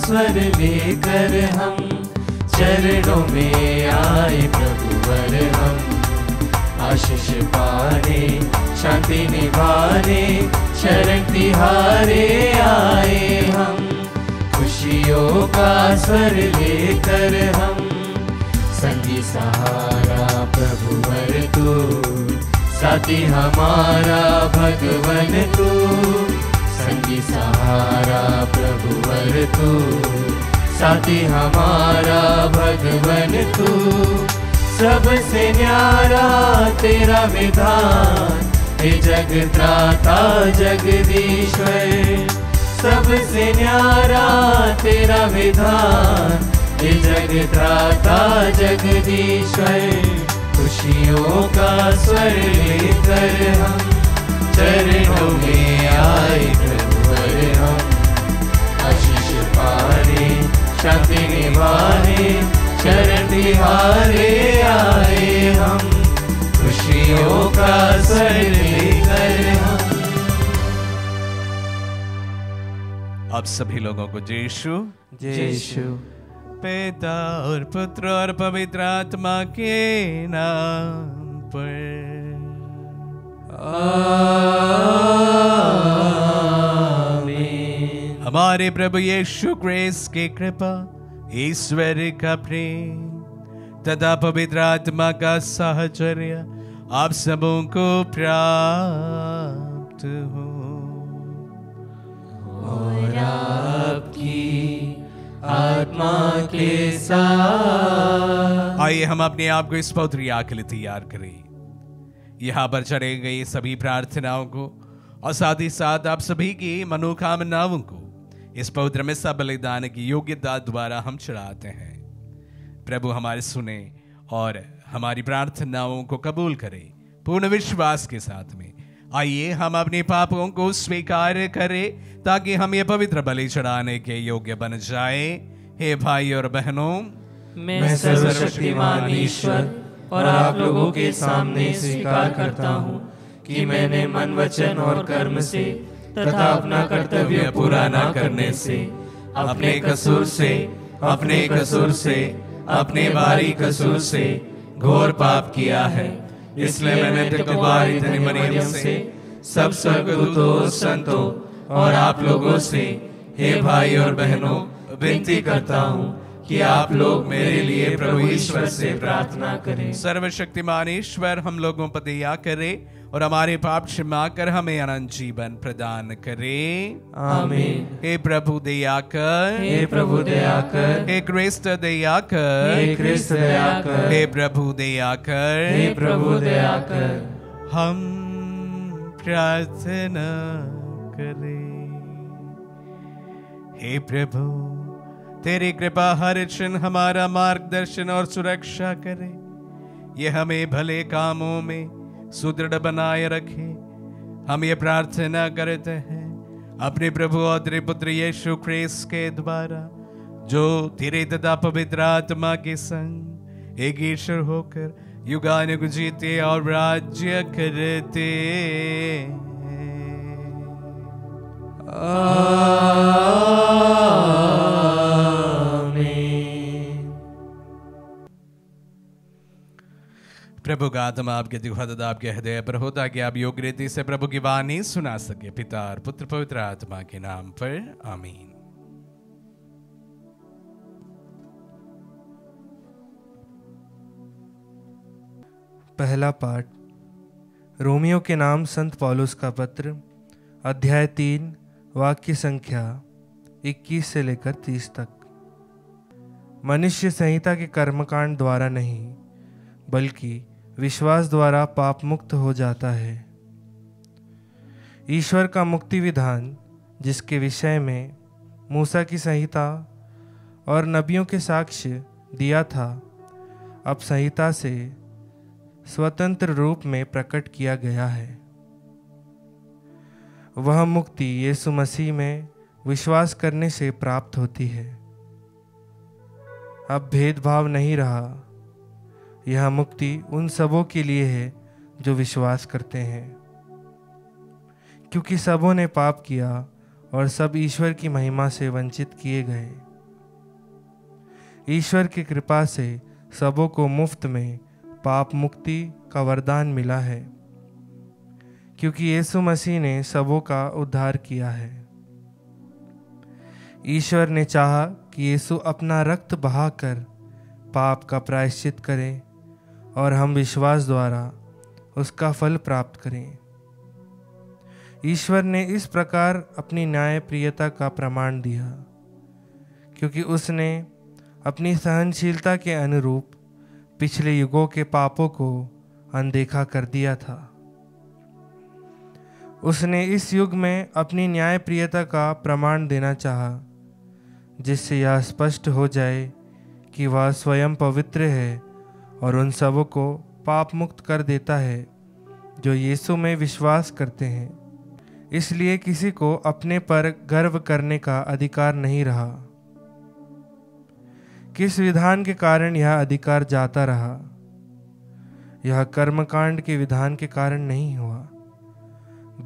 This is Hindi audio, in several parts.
स्वर लेकर हम चरणों में आए प्रभुवर हम। आशीष पाने शांति निभाने शरण तिहारे आए हम। खुशियों का स्वर लेकर हम संगी सहारा प्रभुवर तू, साथी हमारा भगवन तू। संगी सहारा प्रभुवर तू, साथी हमारा भगवन तू। सबसे न्यारा तेरा विधान हे जगत्राता जगदीश्वर। सबसे न्यारा तेरा विधान हे जगत्राता जगदीश्वर। खुशियों का स्वर लेकर हम चरणों में आए प्रभुवर हम। आशीष पाने शांति निभाने शरण तिहारे आए हम। खुशियों का स्वर लेकर हम। आप सभी लोगों को जय यीशु। जय यीशु। पिता और पुत्र और पवित्र आत्मा के नाम पर आमीन। हमारे प्रभु यीशु क्रिस्त की कृपा, ईश्वर का प्रेम तथा पवित्र आत्मा का साहचर्य आप सबों को प्राप्त हो। और आपकी आत्मा के साथ। आइए हम अपने आप को इस पवित्र याग के लिए तैयार करें। यहाँ पर चढ़े गई सभी प्रार्थनाओं को और साथ ही साथ आप सभी की मनोकामनाओं को इस पवित्र मिस्सा बलिदान की योग्यता द्वारा हम चढ़ाते हैं। प्रभु हमारे सुने और हमारी प्रार्थनाओं को कबूल करे पूर्ण विश्वास के साथ में। आइए हम अपने पापों को स्वीकार करें ताकि हम ये पवित्र बलि चढ़ाने के योग्य बन जाए। हे भाई और बहनों, मैं सर्वशक्तिमान ईश्वर और आप लोगों के सामने स्वीकार करता हूँ कि मैंने मन वचन और कर्म से तथा अपना कर्तव्य पूरा न करने से अपने कसूर से अपने भारी कसूर से घोर पाप किया है। इसलिए मैंने कुमारी धनी मरियम से सब स्वर्गदूतों संतों और आप लोगों से हे भाई और बहनों विनती करता हूँ कि आप लोग मेरे लिए प्रभु ईश्वर से प्रार्थना करें। सर्वशक्तिमान ईश्वर हम लोगों पर दया करे और हमारे पाप क्षमा कर हमें अनंत जीवन प्रदान करे। आमीन। हे प्रभु दया कर, हे प्रभु दया कर, हे क्रिस्त दया कर, हे क्रिस्त दया कर, हे प्रभु दया कर, हे प्रभु दया कर। हम प्रार्थना करें। हे प्रभु तेरी कृपा हर क्षण हमारा मार्गदर्शन और सुरक्षा करे। ये हमें भले कामों में सुदृढ़ बनाए रखे। हम ये प्रार्थना करते हैं अपने प्रभु और तेरे पुत्र यीशु ख्रीस्त के द्वारा, जो तेरे तथा पवित्र आत्मा के संग एक ईश्वर होकर युगानुग जीते और राज्य करते। प्रभु का आत्मा आपके दिखा आपके हृदय पर हो ताकि आप योग्य रीति से प्रभु की वाणी सुना सके। पिता और पुत्र पवित्र आत्मा के नाम पर आमीन। पहला पाठ रोमियो के नाम संत पौलुस का पत्र, अध्याय 3, वाक्य संख्या 21 से लेकर 30 तक। मनुष्य संहिता के कर्मकांड द्वारा नहीं बल्कि विश्वास द्वारा पाप मुक्त हो जाता है। ईश्वर का मुक्ति विधान, जिसके विषय में मूसा की संहिता और नबियों के साक्ष्य दिया था, अब संहिता से स्वतंत्र रूप में प्रकट किया गया है। वह मुक्ति यीशु मसीह में विश्वास करने से प्राप्त होती है। अब भेदभाव नहीं रहा। यह मुक्ति उन सबों के लिए है जो विश्वास करते हैं, क्योंकि सबों ने पाप किया और सब ईश्वर की महिमा से वंचित किए गए। ईश्वर की कृपा से सबों को मुफ्त में पाप मुक्ति का वरदान मिला है, क्योंकि यीशु मसीह ने सबों का उद्धार किया है। ईश्वर ने चाहा कि यीशु अपना रक्त बहाकर पाप का प्रायश्चित करे और हम विश्वास द्वारा उसका फल प्राप्त करें। ईश्वर ने इस प्रकार अपनी न्यायप्रियता का प्रमाण दिया, क्योंकि उसने अपनी सहनशीलता के अनुरूप पिछले युगों के पापों को अनदेखा कर दिया था। उसने इस युग में अपनी न्यायप्रियता का प्रमाण देना चाहा, जिससे यह स्पष्ट हो जाए कि वह स्वयं पवित्र है और उन सबों को पाप मुक्त कर देता है जो यीशु में विश्वास करते हैं। इसलिए किसी को अपने पर गर्व करने का अधिकार नहीं रहा। किस विधान के कारण यह अधिकार जाता रहा? यह कर्मकांड के विधान के कारण नहीं हुआ,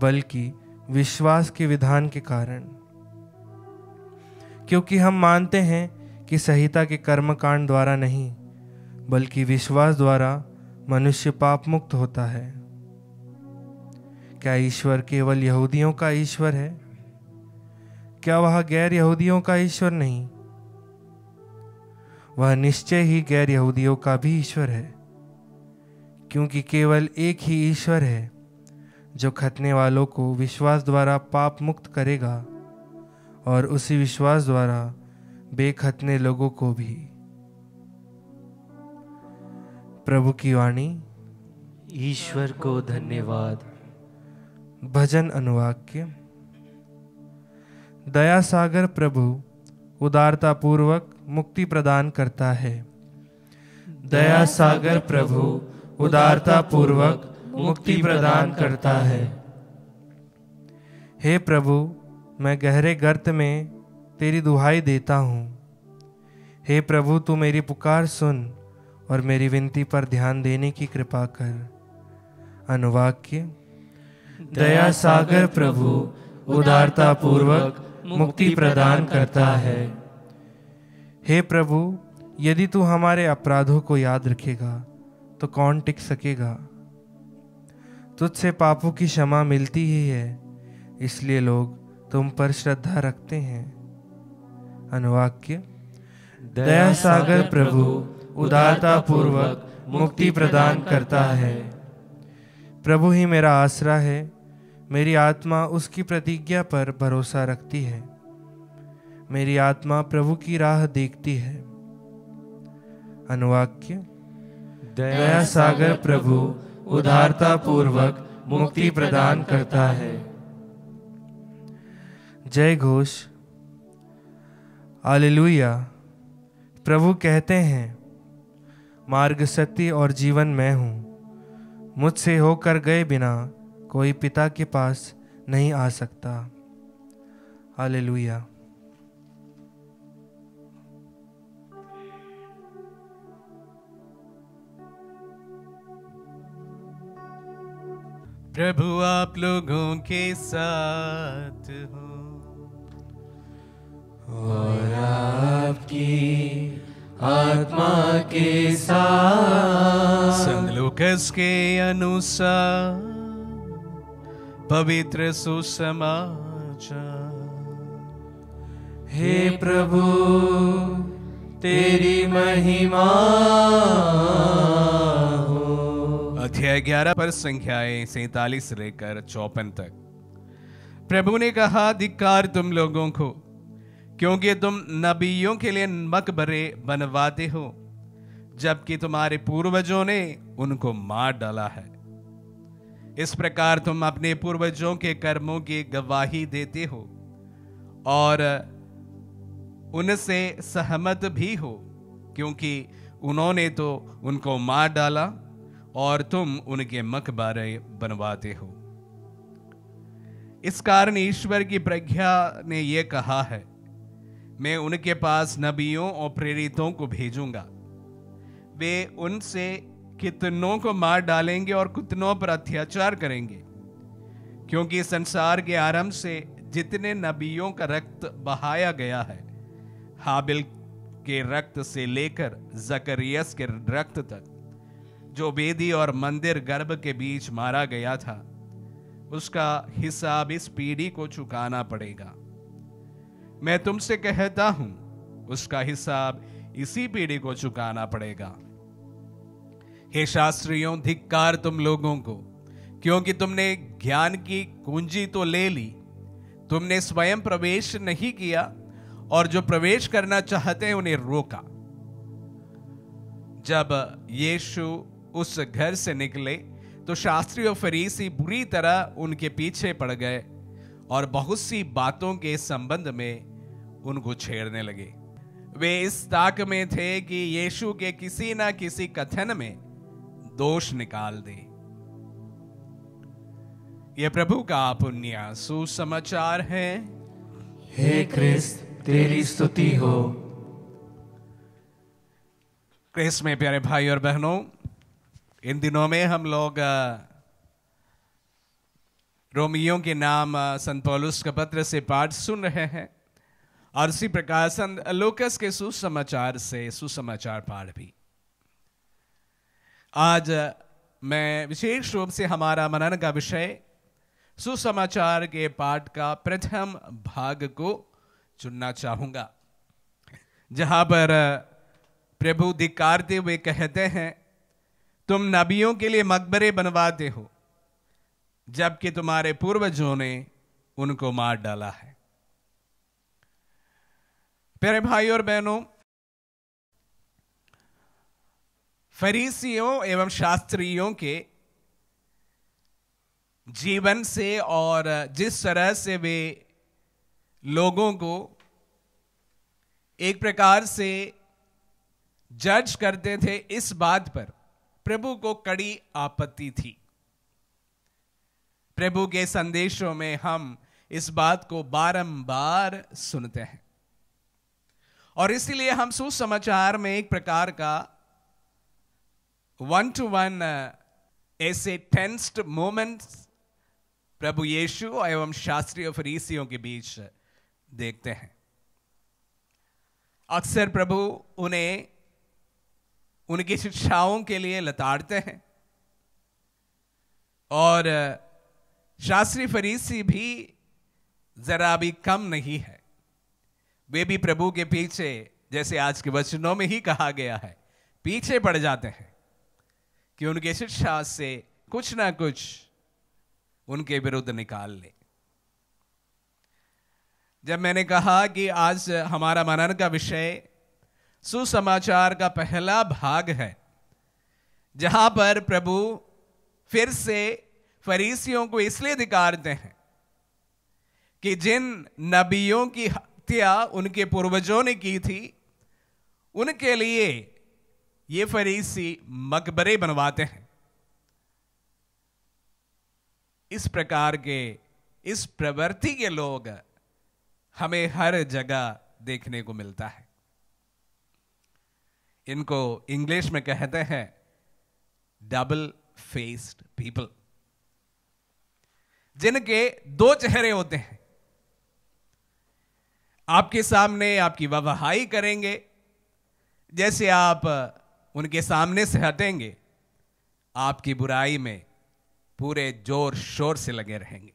बल्कि विश्वास के विधान के कारण। क्योंकि हम मानते हैं कि संहिता के कर्मकांड द्वारा नहीं, बल्कि विश्वास द्वारा मनुष्य पाप मुक्त होता है। क्या ईश्वर केवल यहूदियों का ईश्वर है? क्या वह गैर यहूदियों का ईश्वर नहीं? वह निश्चय ही गैर यहूदियों का भी ईश्वर है, क्योंकि केवल एक ही ईश्वर है जो खतने वालों को विश्वास द्वारा पाप मुक्त करेगा और उसी विश्वास द्वारा बेखतने लोगों को भी। प्रभु की वाणी। ईश्वर को धन्यवाद। भजन अनुवाक्य। दया सागर प्रभु उदारता पूर्वक मुक्ति प्रदान करता है। दया सागर प्रभु उदारता पूर्वक मुक्ति प्रदान करता है। हे प्रभु, मैं गहरे गर्त में तेरी दुहाई देता हूँ। हे प्रभु, तू मेरी पुकार सुन और मेरी विनती पर ध्यान देने की कृपा कर। अनुवाक्य। दया सागर प्रभु उदारता पूर्वक मुक्ति प्रदान करता है। हे प्रभु, यदि तू हमारे अपराधों को याद रखेगा तो कौन टिक सकेगा? तुझसे पापों की क्षमा मिलती ही है, इसलिए लोग तुम पर श्रद्धा रखते हैं। अनुवाक्य। दया सागर प्रभु उदारता पूर्वक मुक्ति प्रदान करता है। प्रभु ही मेरा आसरा है, मेरी आत्मा उसकी प्रतिज्ञा पर भरोसा रखती है। मेरी आत्मा प्रभु की राह देखती है। अनुवाक्य। दया सागर प्रभु उदारता पूर्वक मुक्ति प्रदान करता है। जय घोष। हालेलुया। प्रभु कहते हैं, मार्ग, सत्य और जीवन मैं हूँ। मुझसे होकर गए बिना कोई पिता के पास नहीं आ सकता। हालेलुया। प्रभु आप लोगों के साथ हो और आपकी आत्मा के साथ। संत लूकास के अनुसार पवित्र सुसमाचार। हे प्रभु, तेरी महिमा हो। अध्याय 11 पर संख्याएं 47 से लेकर 54 तक। प्रभु ने कहा, धिक्कार तुम लोगों को, क्योंकि तुम नबियों के लिए मकबरे बनवाते हो, जबकि तुम्हारे पूर्वजों ने उनको मार डाला है। इस प्रकार तुम अपने पूर्वजों के कर्मों की गवाही देते हो और उनसे सहमत भी हो, क्योंकि उन्होंने तो उनको मार डाला और तुम उनके मकबरे बनवाते हो। इस कारण ईश्वर की प्रज्ञा ने यह कहा है, मैं उनके पास नबियों और प्रेरितों को भेजूंगा। वे उनसे कितनों को मार डालेंगे और कितनों पर अत्याचार करेंगे, क्योंकि संसार के आरंभ से जितने नबियों का रक्त बहाया गया है, हाबिल के रक्त से लेकर जकरियस के रक्त तक जो वेदी और मंदिर गर्भ के बीच मारा गया था, उसका हिसाब इस पीढ़ी को चुकाना पड़ेगा। मैं तुमसे कहता हूं, उसका हिसाब इसी पीढ़ी को चुकाना पड़ेगा। हे शास्त्रियों, धिक्कार तुम लोगों को, क्योंकि तुमने ज्ञान की कुंजी तो ले ली, तुमने स्वयं प्रवेश नहीं किया, और जो प्रवेश करना चाहते हैं उन्हें रोका। जब यीशु उस घर से निकले तो शास्त्री और फरीसी बुरी तरह उनके पीछे पड़ गए और बहुत सी बातों के संबंध में उनको छेड़ने लगे। वे इस ताक में थे कि यीशु के किसी ना किसी कथन में दोष निकाल दे। यह प्रभु का पुण्य सुसमाचार है। हे क्रिस्त, तेरी स्तुति हो। क्रिस्त में प्यारे भाई और बहनों, इन दिनों में हम लोग रोमियों के नाम संत पौलुस का पत्र से पाठ सुन रहे हैं, और इसी प्रकार संत लूकास के सुसमाचार से सुसमाचार पाठ भी। आज मैं विशेष रूप से हमारा मनन का विषय सुसमाचार के पाठ का प्रथम भाग को चुनना चाहूंगा, जहां पर प्रभु धिक्कारते हुए कहते हैं, तुम नबियों के लिए मकबरे बनवाते हो, जबकि तुम्हारे पूर्वजों ने उनको मार डाला है। प्यारे भाई और बहनों, फरीसियों एवं शास्त्रियों के जीवन से और जिस तरह से वे लोगों को एक प्रकार से जज करते थे, इस बात पर प्रभु को कड़ी आपत्ति थी। प्रभु के संदेशों में हम इस बात को बारंबार सुनते हैं, और इसीलिए हम सुसमाचार में एक प्रकार का 1-to-1 ऐसे टेंस्ड मोमेंट्स प्रभु यीशु एवं शास्त्री और फरीसियों के बीच देखते हैं। अक्सर प्रभु उन्हें उनकी शिक्षाओं के लिए लताड़ते हैं, और शास्त्री फरीसी भी जरा भी कम नहीं है। वे भी प्रभु के पीछे, जैसे आज के वचनों में ही कहा गया है, पीछे पड़ जाते हैं कि उनके शिक्षा से कुछ ना कुछ उनके विरुद्ध निकाल ले। जब मैंने कहा कि आज हमारा मनन का विषय सुसमाचार का पहला भाग है, जहां पर प्रभु फिर से फरीसियों को इसलिए धिक्कारते हैं कि जिन नबियों की हत्या उनके पूर्वजों ने की थी, उनके लिए ये फरीसी मकबरे बनवाते हैं। इस प्रकार के, इस प्रवृत्ति के लोग हमें हर जगह देखने को मिलता है। इनको इंग्लिश में कहते हैं डबल फेस्ड पीपल, जिनके दो चेहरे होते हैं। आपके सामने आपकी वाहवाही करेंगे, जैसे आप उनके सामने से हटेंगे, आपकी बुराई में पूरे जोर शोर से लगे रहेंगे।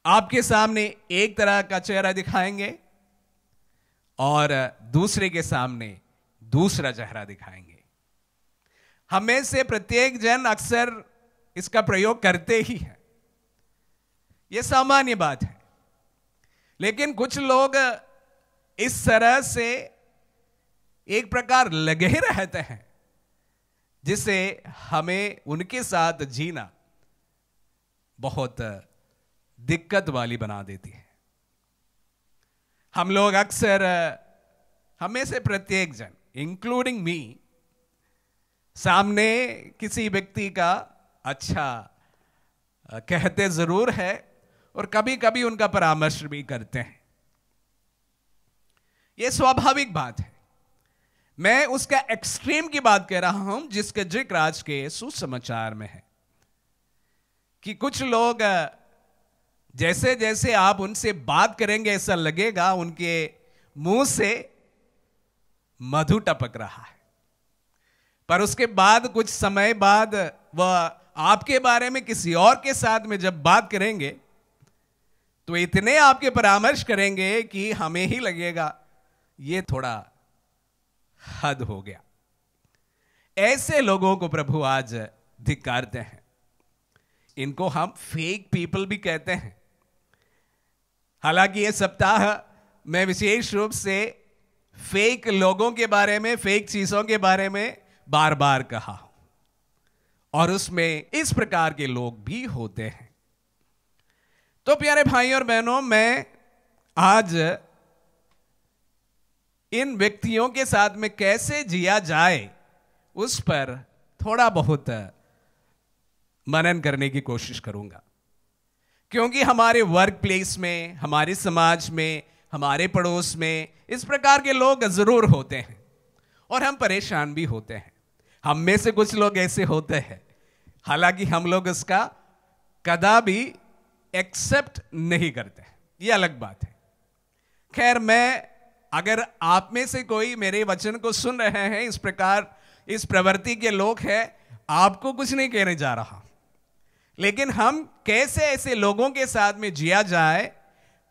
आपके सामने एक तरह का चेहरा दिखाएंगे और दूसरे के सामने दूसरा चेहरा दिखाएंगे। हमें से प्रत्येक जन अक्सर इसका प्रयोग करते ही है, यह सामान्य बात है। लेकिन कुछ लोग इस तरह से एक प्रकार लगे ही रहते हैं, जिसे हमें उनके साथ जीना बहुत दिक्कत वाली बना देती है। हम लोग अक्सर, हमें से प्रत्येक जन इंक्लूडिंग मी, सामने किसी व्यक्ति का अच्छा कहते जरूर है और कभी कभी उनका परामर्श भी करते हैं। यह स्वाभाविक बात है। मैं उसका एक्सट्रीम की बात कह रहा हूं, जिसका जिक्र आज के सुसमाचार में है, कि कुछ लोग जैसे जैसे आप उनसे बात करेंगे ऐसा लगेगा उनके मुंह से मधु टपक रहा है, पर उसके बाद कुछ समय बाद वह आपके बारे में किसी और के साथ में जब बात करेंगे तो इतने आपके परामर्श करेंगे कि हमें ही लगेगा ये थोड़ा हद हो गया। ऐसे लोगों को प्रभु आज धिक्कारते हैं। इनको हम फेक पीपल भी कहते हैं। हालांकि ये सप्ताह मैं विशेष रूप से फेक लोगों के बारे में, फेक चीजों के बारे में बार बार कहा हूं, और उसमें इस प्रकार के लोग भी होते हैं। तो प्यारे भाई और बहनों, मैं आज इन व्यक्तियों के साथ में कैसे जिया जाए उस पर थोड़ा बहुत मनन करने की कोशिश करूंगा, क्योंकि हमारे वर्क प्लेस में, हमारे समाज में, हमारे पड़ोस में इस प्रकार के लोग जरूर होते हैं और हम परेशान भी होते हैं। हम में से कुछ लोग ऐसे होते हैं, हालांकि हम लोग इसका कदापि एक्सेप्ट नहीं करते, ये अलग बात है। खैर, मैं अगर आप में से कोई मेरे वचन को सुन रहे हैं, इस प्रकार इस प्रवृत्ति के लोग हैं, आपको कुछ नहीं कहने जा रहा, लेकिन हम कैसे ऐसे लोगों के साथ में जिया जाए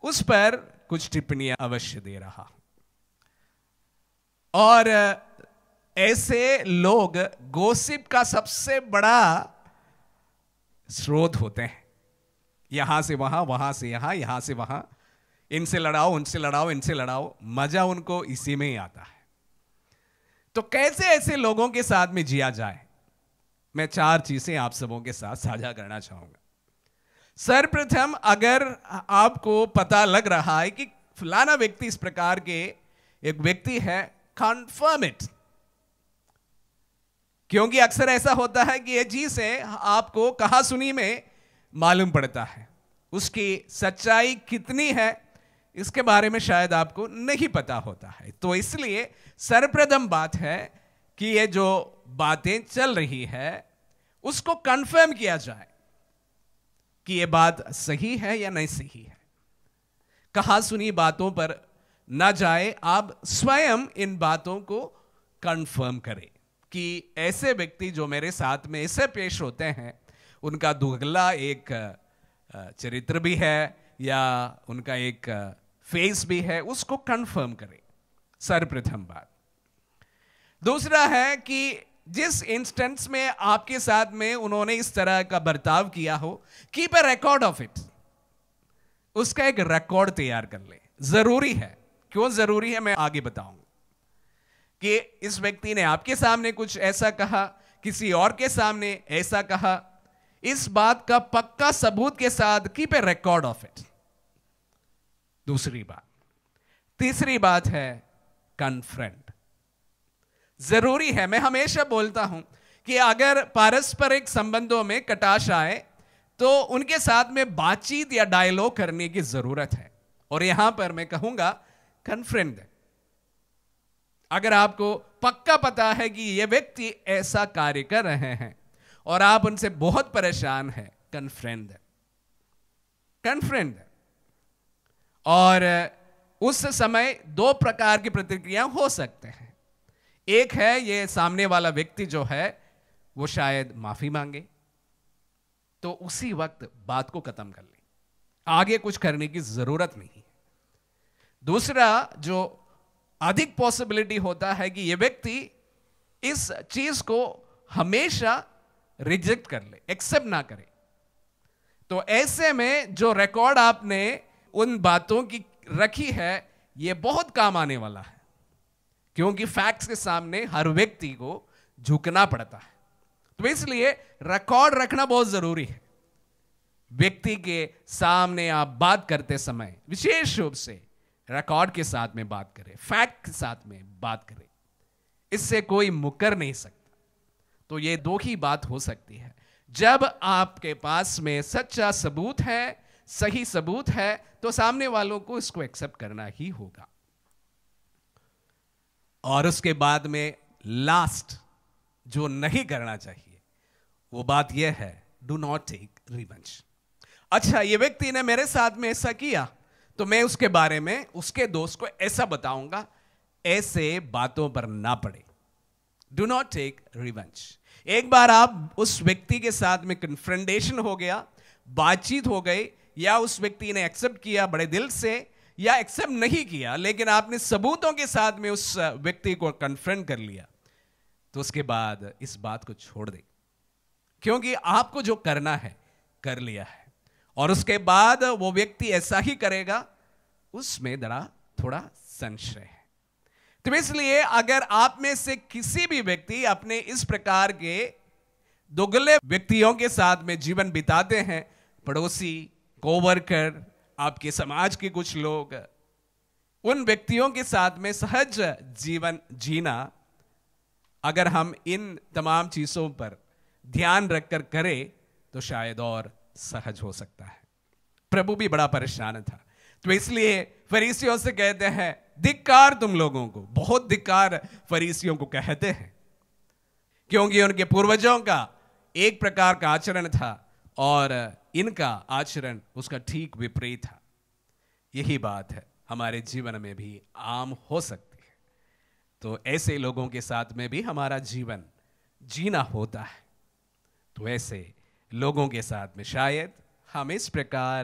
उस पर कुछ टिप्पणियां अवश्य दे रहा। और ऐसे लोग गॉसिप का सबसे बड़ा स्रोत होते हैं। यहां से वहां, वहां से यहां, यहां से वहां, इनसे लड़ाओ, उनसे लड़ाओ, इनसे लड़ाओ, मजा उनको इसी में ही आता है। तो कैसे ऐसे लोगों के साथ में जिया जाए, मैं 4 चीजें आप सबों के साथ साझा करना चाहूंगा। सर्वप्रथम, अगर आपको पता लग रहा है कि फलाना व्यक्ति इस प्रकार के एक व्यक्ति है, कंफर्म इट। क्योंकि अक्सर ऐसा होता है कि ये चीजें आपको कहा सुनी में मालूम पड़ता है, उसकी सच्चाई कितनी है इसके बारे में शायद आपको नहीं पता होता है। तो इसलिए सर्वप्रथम बात है कि ये जो बातें चल रही है उसको कंफर्म किया जाए कि ये बात सही है या नहीं सही है। कहा सुनी बातों पर ना जाए, आप स्वयं इन बातों को कंफर्म करें कि ऐसे व्यक्ति जो मेरे साथ में ऐसे पेश होते हैं, उनका दुगला एक चरित्र भी है या उनका एक फेस भी है, उसको कंफर्म करें, सर्वप्रथम बात। दूसरा है कि जिस इंस्टेंस में आपके साथ में उन्होंने इस तरह का बर्ताव किया हो, keep a record of it, उसका एक रिकॉर्ड तैयार कर ले। जरूरी है। क्यों जरूरी है, मैं आगे बताऊंगा। कि इस व्यक्ति ने आपके सामने कुछ ऐसा कहा, किसी और के सामने ऐसा कहा, इस बात का पक्का सबूत के साथ keep a record of it. दूसरी बात। तीसरी बात है कन्फ्रंट। जरूरी है, मैं हमेशा बोलता हूं कि अगर पारस्परिक संबंधों में कटाश आए तो उनके साथ में बातचीत या डायलॉग करने की जरूरत है, और यहां पर मैं कहूंगा कन्फ्रंट। अगर आपको पक्का पता है कि ये व्यक्ति ऐसा कार्य कर रहे हैं और आप उनसे बहुत परेशान हैं, कन्फ्रंट है, कन्फ्रंट है। और उस समय 2 प्रकार की प्रतिक्रिया हो सकते हैं। एक है, ये सामने वाला व्यक्ति जो है वो शायद माफी मांगे, तो उसी वक्त बात को खत्म कर ले, आगे कुछ करने की जरूरत नहीं है। दूसरा जो अधिक पॉसिबिलिटी होता है कि यह व्यक्ति इस चीज को हमेशा रिजेक्ट कर ले, एक्सेप्ट ना करे। तो ऐसे में जो रिकॉर्ड आपने उन बातों की रखी है, यह बहुत काम आने वाला है, क्योंकि फैक्ट्स के सामने हर व्यक्ति को झुकना पड़ता है। तो इसलिए रिकॉर्ड रखना बहुत जरूरी है। व्यक्ति के सामने आप बात करते समय विशेष रूप से रिकॉर्ड के साथ में बात करें, फैक्ट के साथ में बात करें, इससे कोई मुकर नहीं सकता। तो ये 2 ही बात हो सकती है, जब आपके पास में सच्चा सबूत है, सही सबूत है, तो सामने वालों को इसको एक्सेप्ट करना ही होगा। और उसके बाद में लास्ट जो नहीं करना चाहिए वो बात यह है, डू नॉट टेक रिवेंज। अच्छा, ये व्यक्ति ने मेरे साथ में ऐसा किया तो मैं उसके बारे में उसके दोस्त को ऐसा बताऊंगा, ऐसे बातों पर ना पड़े। Do not take revenge. एक बार आप उस व्यक्ति के साथ में कन्फ्रंटेशन हो गया, बातचीत हो गई, या उस व्यक्ति ने एक्सेप्ट किया बड़े दिल से या एक्सेप्ट नहीं किया, लेकिन आपने सबूतों के साथ में उस व्यक्ति को कन्फ्रंट कर लिया, तो उसके बाद इस बात को छोड़ दे, क्योंकि आपको जो करना है कर लिया है, और उसके बाद वो व्यक्ति ऐसा ही करेगा, उसमें थोड़ा संशय है। तो इसलिए अगर आप में से किसी भी व्यक्ति अपने इस प्रकार के दोगले व्यक्तियों के साथ में जीवन बिताते हैं, पड़ोसी, कोवर्कर, आपके समाज के कुछ लोग, उन व्यक्तियों के साथ में सहज जीवन जीना अगर हम इन तमाम चीजों पर ध्यान रखकर करें तो शायद और सहज हो सकता है। प्रभु भी बड़ा परेशान था, तो इसलिए फरीसियों से कहते हैं, धिक्कार तुम लोगों को, बहुत धिक्कार फरीसियों को कहते हैं, क्योंकि उनके पूर्वजों का एक प्रकार का आचरण था और इनका आचरण उसका ठीक विपरीत था। यही बात है हमारे जीवन में भी आम हो सकती है। तो ऐसे लोगों के साथ में भी हमारा जीवन जीना होता है। तो ऐसे लोगों के साथ में शायद हम इस प्रकार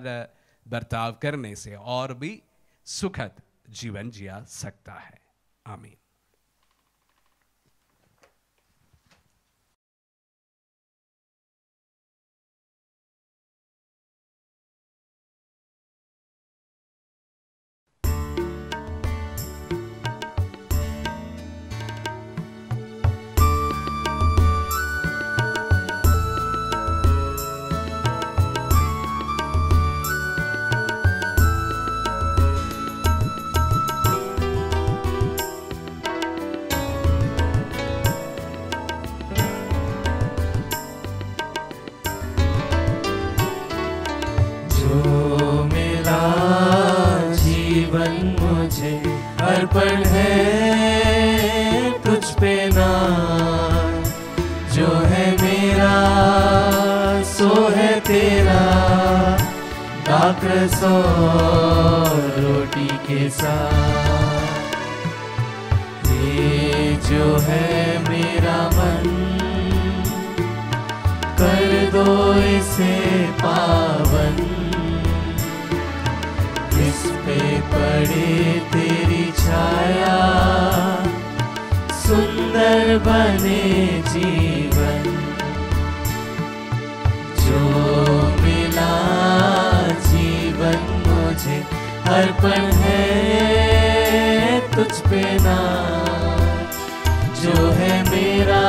बर्ताव करने से और भी सुखद जीवन जिया सकता है। आमीन। अर्पण है तुझ पे नाज, जो है मेरा सो है तेरा, दाख सो रोटी के साथ। ये जो है मेरा मन, कर दो इसे पावन, इस पे पड़े तेरी छाया, सुंदर बने जीवन। जो मिला जीवन मुझे अर्पण है तुझ पे नाज, जो है मेरा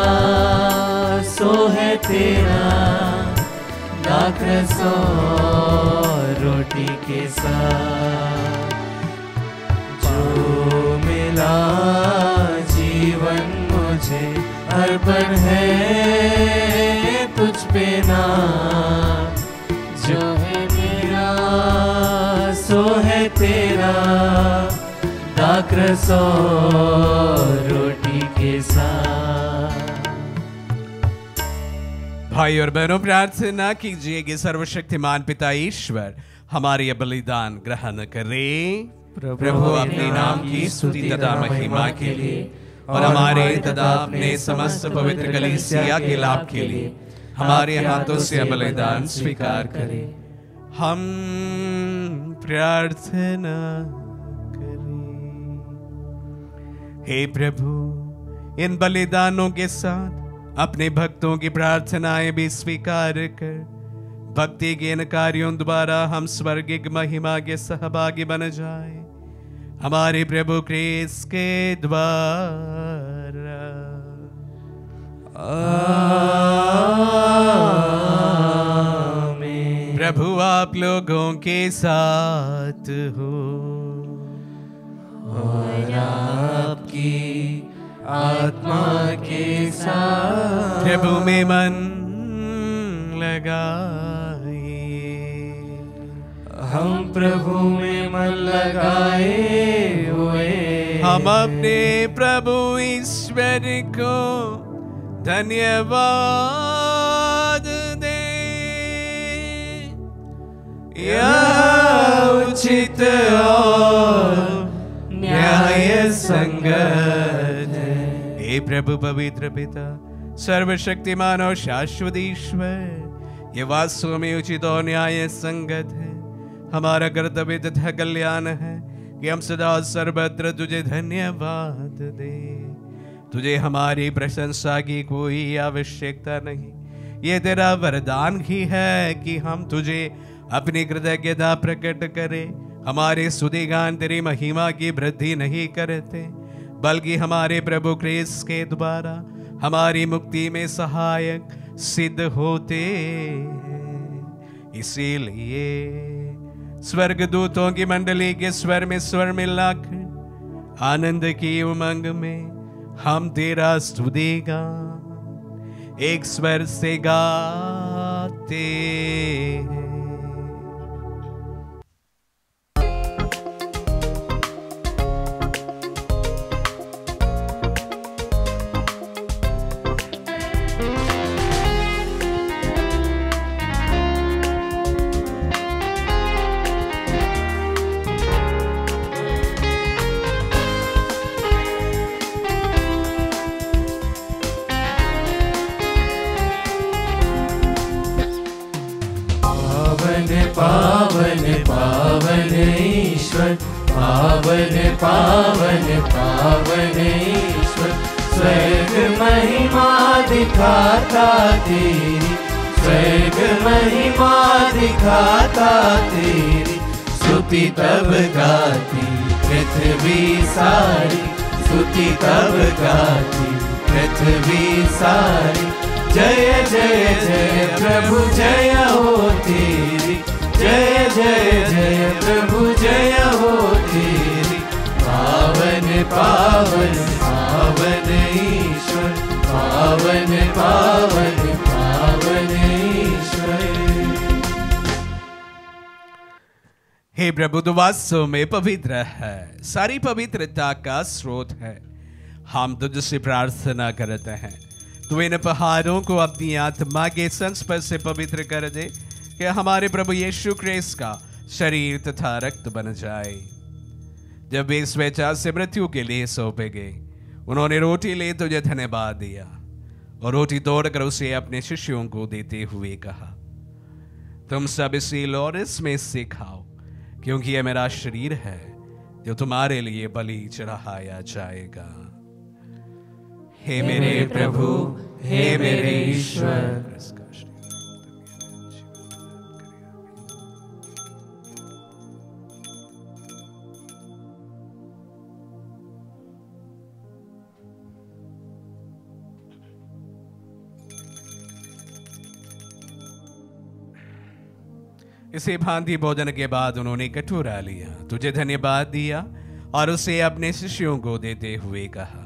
सो है तेरा, दाख सो रोटी के साथ। जो मिला जीवन मुझे अर्पण है तुझ पे नाज, जो है मेरा सो है तेरा, दाख सो रोटी के साथ। भाई और बहनों, प्रार्थना कीजिए कि सर्वशक्तिमान पिता ईश्वर हमारे बलिदान ग्रहण करे। प्रभु अपने नाम की स्तुति तथा महिमा के लिए और हमारे तथा अपने समस्त पवित्र कलीसिया के लाभ के लिए हमारे हाथों से बलिदान स्वीकार करे। हम प्रार्थना करें। हे प्रभु, इन बलिदानों के साथ अपने भक्तों की प्रार्थनाएं भी स्वीकार कर भक्ति के इन कार्यों द्वारा हम स्वर्गिक महिमा के सहभागी बन जाए, हमारे प्रभु क्रिस्त के द्वारा। आमीन। प्रभु आप लोगों के साथ हो और आपकी आत्मा के साथ। प्रभु में मन लगाए। हम प्रभु में मन लगाए हुए, हम अपने प्रभु ईश्वर को धन्यवाद दें। यह उचित हे प्रभु पवित्र पिता, सर्वशक्तिमान और शाश्वत ईश्वर, ये वास्तव में उचित और न्याय संगत है, हमारा कर्तव्य तथा कल्याण है कि हम सदा सर्वत्र तुझे धन्यवाद दे। तुझे हमारी प्रशंसा की कोई आवश्यकता नहीं, ये तेरा वरदान ही है कि हम तुझे अपनी कृतज्ञता प्रकट करें। हमारे स्तुतिगान तेरी महिमा की वृद्धि नहीं करते, बल्कि हमारे प्रभु क्रिस्त के द्वारा हमारी मुक्ति में सहायक सिद्ध होते हैं। इसीलिए स्वर्गदूतों की मंडली के स्वर में स्वर मिलाकर आनंद की उमंग में हम तेरा स्तुति गान एक स्वर से गाते हैं। पावन पावन ईश्वर, पावन पावन पावन ईश्वर, स्वर्ग महिमा दिखाता तेरी, स्वर्ग महिमा दिखाता तेरी, स्तुति तब गाती पृथ्वी सारी, स्तुति तब गाती पृथ्वी सारी। जय जय जय प्रभु जय हो तेरी, जय जय जय प्रभु जय हो तेरी, पावन पावन पावन ईश्वर, पावन पावन पावन ईश्वर। हे प्रभु, तू वास्तव में पवित्र है, सारी पवित्रता का स्रोत है। हम तुझसे प्रार्थना करते हैं, तू इन पहाड़ों को अपनी आत्मा के संस्पर्श से पवित्र कर दे कि हमारे प्रभु यीशु क्रिस्त का शरीर तथा रक्त बन जाए। जब वे स्वेच्छा से मृत्यु के लिए सौंपे गए, उन्होंने रोटी ले तुझे धन्यवाद दिया और रोटी तोड़कर उसे अपने शिष्यों को देते हुए कहा, तुम सब इसी लो और इसमें से खाओ, क्योंकि यह मेरा शरीर है जो तुम्हारे लिए बलि चढ़ाया जाएगा। हे मेरे प्रभु, हे मेरे ईश्वर, इसे भांति भोजन के बाद उन्होंने कटोरा लिया, तुझे धन्यवाद दिया और उसे अपने शिष्यों को देते हुए कहा,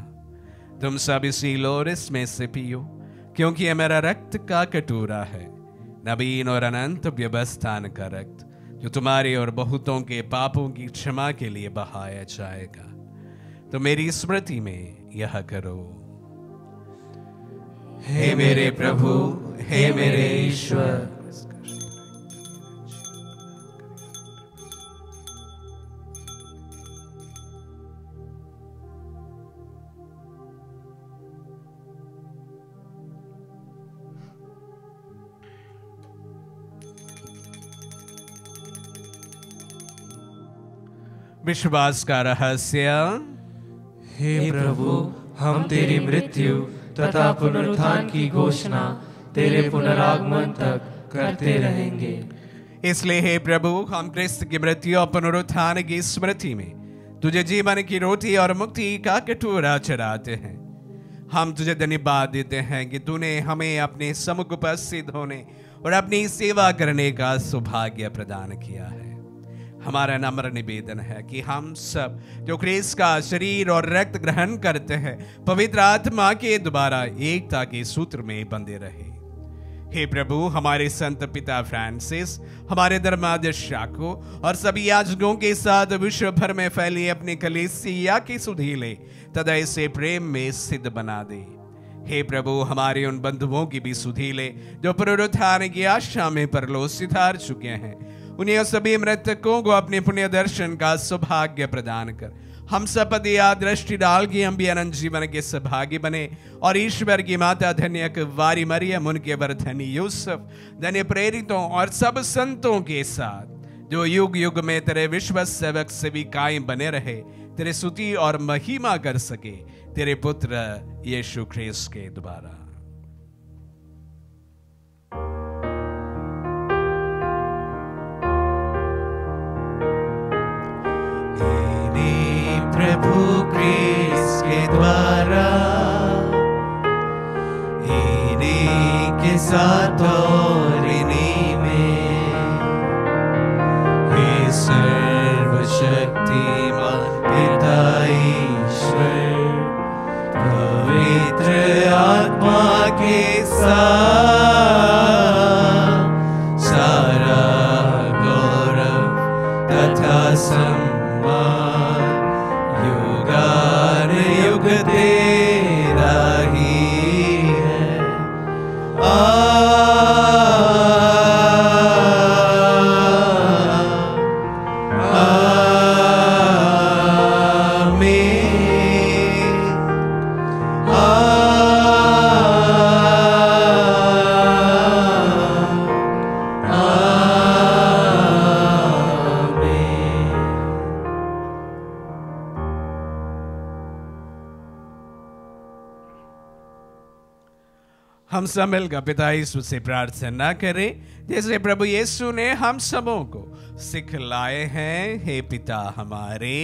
तुम सब इसी लो और इसमें से पियो, क्योंकि यह मेरा रक्त का कटोरा है, नवीन और अनंत व्यवस्थान का रक्त, जो तुम्हारे और बहुतों के पापों की क्षमा के लिए बहाया जाएगा। तो मेरी स्मृति में यह करो। हे मेरे प्रभु, हे मेरे ईश्वर, विश्वास का रहस्य। हे प्रभु, हम तेरी मृत्यु तथा पुनरुत्थान की घोषणा तेरे पुनरागमन तक करते रहेंगे। इसलिए हे प्रभु, हम क्रिस्त की मृत्यु और पुनरुत्थान की स्मृति में तुझे जीवन की रोटी और मुक्ति का कटोरा चढ़ाते हैं। हम तुझे धन्यवाद देते हैं कि तूने हमें अपने सम्मुख उपस्थित होने और अपनी सेवा करने का सौभाग्य प्रदान किया है। हमारा नम्र निवेदन है कि हम सब जो क्रिस्त का शरीर और रक्त ग्रहण करते हैं, पवित्र आत्मा के द्वारा एकता के सूत्र में बंधे रहे। हे प्रभु, हमारे संत पिता फ्रांसिस, हमारे धर्माध्यक्ष याकूब और सभी याजकों के साथ विश्व भर में फैली अपनी कलीसिया की सुधीले तथा इसे प्रेम में सिद्ध बना दे। हे प्रभु, हमारे उन बंधुओं की भी सुधीले जो पुनरुत्थान की आशा में परलोक सिधार चुके हैं, उन्हें सभी मृतकों को अपने पुण्य दर्शन का सौभाग्य प्रदान कर हम सब पर दिया दृष्टि डाल के हम भी अनंत जीवन के सहभागी बने और ईश्वर की माता धन्य कुंवारी मरियम, उनके वर धन्य यूसुफ, धन्य प्रेरितों और सब संतों के साथ जो युग युग में तेरे विश्व सेवक सेविकाएं बने रहे, तेरे स्तुति और महिमा कर सके तेरे पुत्र यीशु ख्रीस्त के द्वारा। प्रभु ख्रीस्त के द्वारा इन्हीं के साथ और इन्हीं में हे सर्वशक्तिमान पिता ईश्वर पवित्र आत्मा के साथ सारा गौरव तथा सम्मान युगान युग तेरा ही है। हम सब मिलकर पिता यीशु से प्रार्थना करें जैसे प्रभु यीशु ने हम सबों को सिखलाए हैं। हे पिता हमारे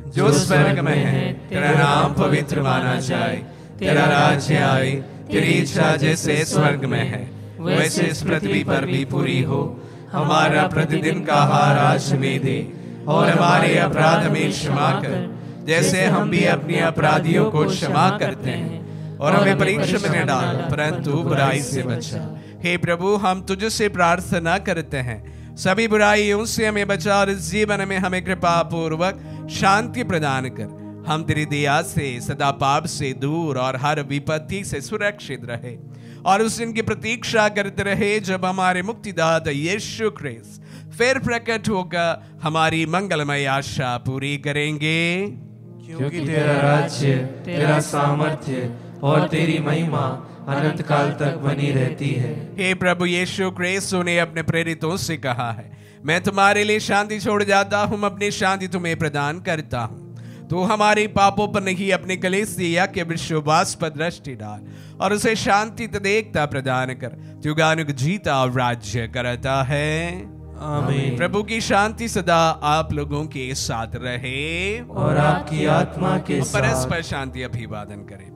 जो स्वर्ग में है, तेरा नाम पवित्र माना जाए, तेरा राज्य आए, तेरी इच्छा जैसे स्वर्ग में है वैसे इस पृथ्वी पर भी पूरी हो। हमारा प्रतिदिन का आहार आज हमें दे और हमारे अपराध में क्षमा कर जैसे हम भी अपने अपराधियों को क्षमा करते हैं, और हमें परीक्षा में न डाल परंतु बुराई से बचा। हे प्रभु हम तुझसे प्रार्थना करते हैं सभी बुराइयों से हमें बचा और इस जीवन में हमें कृपा पूर्वक शांति प्रदान कर। हम तेरी दया से सदा पाप से दूर और हर विपत्ति से सुरक्षित रहे और उस दिन की प्रतीक्षा करते रहे जब हमारे मुक्तिदाता यीशु ख्रीस्त फिर प्रकट होकर हमारी मंगलमय आशा पूरी करेंगे। क्योंकि तेरा राज्य, तेरा सामर्थ्य और तेरी महिमा अनंत काल तक बनी रहती है। हे प्रभु यीशु ख्रीस्त ने अपने प्रेरितों से कहा है, मैं तुम्हारे लिए शांति छोड़ जाता हूँ, अपनी शांति तुम्हें प्रदान करता हूँ। तो हमारे पापों पर नहीं अपने कलीसिया के विश्वास पर दृष्टि डाल और उसे शांति तथा एकता प्रदान कर। युगानुग जीता और राज्य करता है। आमीन। प्रभु की शांति सदा आप लोगों के साथ रहे और आपकी आत्मा के साथ। परस्पर शांति अभिवादन करें।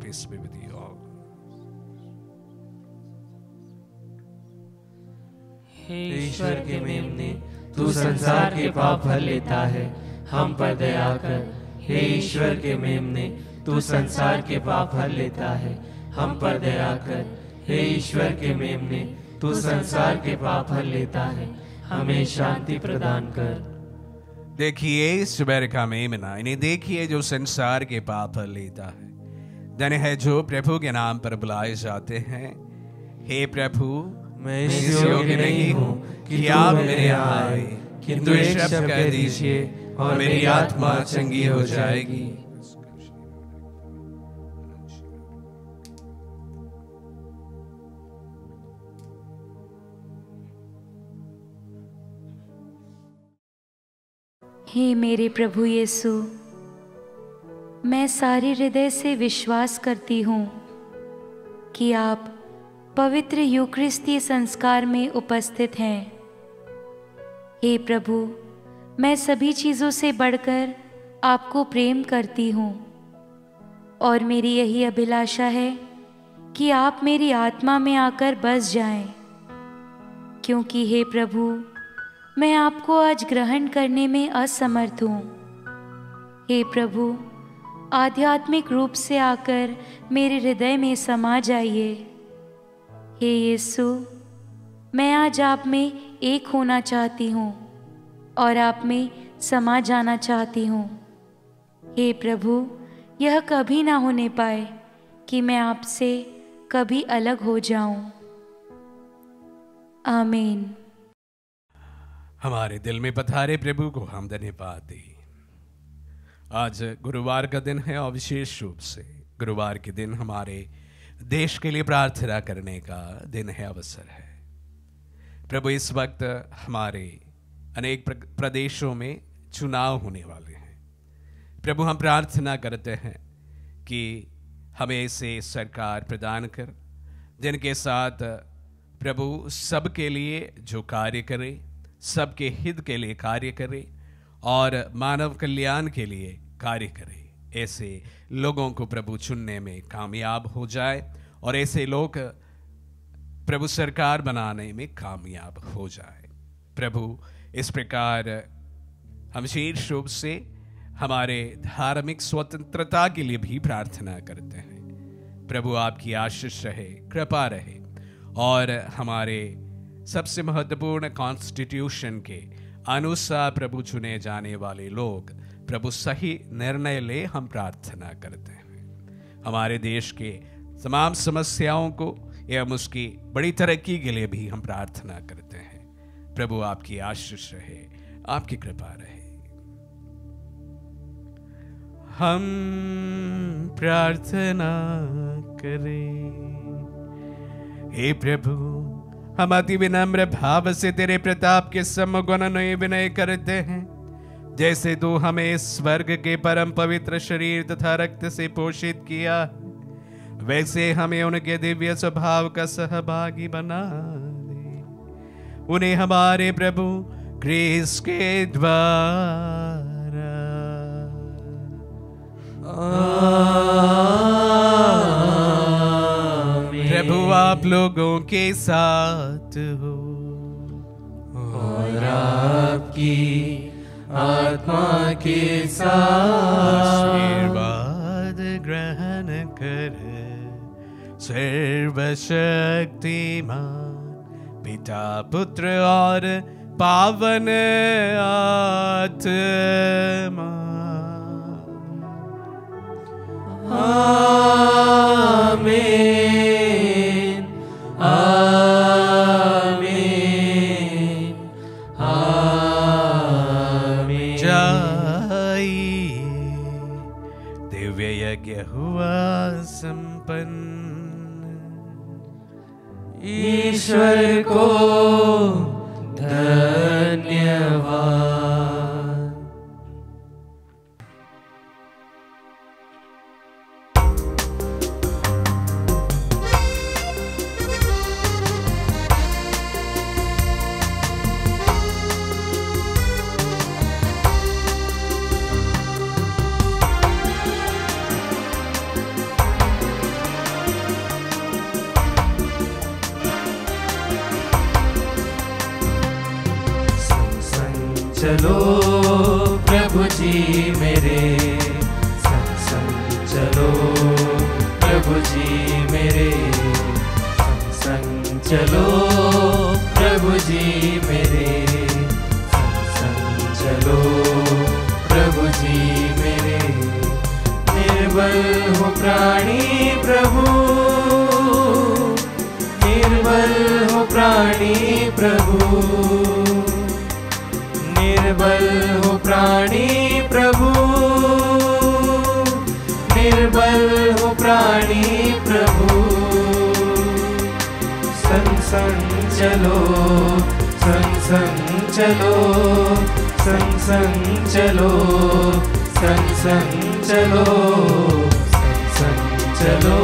हे ईश्वर के मेमने, तू संसार के पाप हर लेता है, हम पर दया कर। हे ईश्वर के मेमने, तू संसार के पाप हर लेता है, हम पर दया कर। हे ईश्वर के मेमने, तू संसार के पाप हर लेता है, हमें शांति प्रदान कर। देखिए ईश्वर का मेमना, इन्हें देखिए जो संसार के पाप हर लेता है। धन्य है जो प्रभु के नाम पर बुलाए जाते हैं। हे प्रभु मैं इस योग्य नहीं हूँ कि आप मेरे यहाँ आए, किंतु एक शब्द कह दीजिए और मेरी आत्मा चंगी हो जाएगी। हे मेरे प्रभु यीशु, मैं सारे हृदय से विश्वास करती हूँ कि आप पवित्र यूकरिस्तीय संस्कार में उपस्थित हैं। हे प्रभु, मैं सभी चीज़ों से बढ़कर आपको प्रेम करती हूँ और मेरी यही अभिलाषा है कि आप मेरी आत्मा में आकर बस जाएं, क्योंकि हे प्रभु, मैं आपको आज ग्रहण करने में असमर्थ हूँ। हे प्रभु, आध्यात्मिक रूप से आकर मेरे हृदय में समा जाइए। हे यीशु, मैं आज आप में एक होना चाहती हूँ और आप में समा जाना चाहती हूँ। हे प्रभु, यह कभी ना होने पाए कि मैं आपसे कभी अलग हो जाऊं। आमीन। हमारे दिल में पधारे प्रभु को हम धन्यवाद दें। आज गुरुवार का दिन है और विशेष रूप से गुरुवार के दिन हमारे देश के लिए प्रार्थना करने का दिन है, अवसर है। प्रभु, इस वक्त हमारे अनेक प्रदेशों में चुनाव होने वाले हैं। प्रभु, हम प्रार्थना करते हैं कि हमें ऐसे सरकार प्रदान कर जिनके साथ प्रभु सबके लिए जो कार्य करे, सबके हित के लिए कार्य करे और मानव कल्याण के लिए कार्य करे। ऐसे लोगों को प्रभु चुनने में कामयाब हो जाए और ऐसे लोग प्रभु सरकार बनाने में कामयाब हो जाए। प्रभु, इस प्रकार हम विशेष रूप से हमारे धार्मिक स्वतंत्रता के लिए भी प्रार्थना करते हैं। प्रभु, आपकी आशीष रहे, कृपा रहे और हमारे सबसे महत्वपूर्ण कॉन्स्टिट्यूशन के अनुसार प्रभु चुने जाने वाले लोग प्रभु सही निर्णय ले, हम प्रार्थना करते हैं। हमारे देश के तमाम समस्याओं को एवं उसकी बड़ी तरक्की के लिए भी हम प्रार्थना करते हैं। प्रभु, आपकी आशीष रहे, आपकी कृपा रहे। हम प्रार्थना करें। हे प्रभु, हम अति विनम्र भाव से तेरे प्रताप के सम्मुख विनय करते हैं। जैसे तू हमें स्वर्ग के परम पवित्र शरीर तथा रक्त से पोषित किया, वैसे हमें उनके दिव्य स्वभाव का सहभागी बना दे। उन्हें हमारे प्रभु क्रिस्त के द्वारा प्रभु आप लोगों के साथ हो और आपकी आत्मा के साथ। आशीर्वाद ग्रहण कर सर्वशक्तिमान पिता, पुत्र और पावन आत्मा। आमीन, आमीन, आमीन। जाइए, दिव्य यज्ञ हुआ संपन्न। ईश्वर को धन्यवाद। चलो प्रभु जी मेरे संग संग चलो, प्रभु जी मेरे संग संग चलो, प्रभु जी मेरे संग संग चलो, प्रभु जी मेरे। निर्बल हो प्राणी प्रभु, निर्बल हो प्राणी प्रभु, निर्बल हो प्राणी प्रभु, निर्बल हो प्राणी प्रभु। संग संग चलो, संग संग चलो, संग संग चलो, संग संग चलो, संग संग चलो,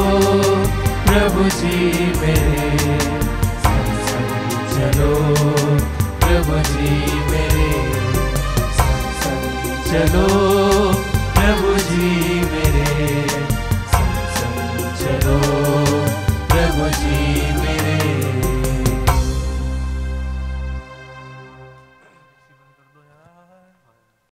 प्रभु जी मेरे संग संग चलो, प्रभु जी मेरे संग संग चलो, प्रभु जी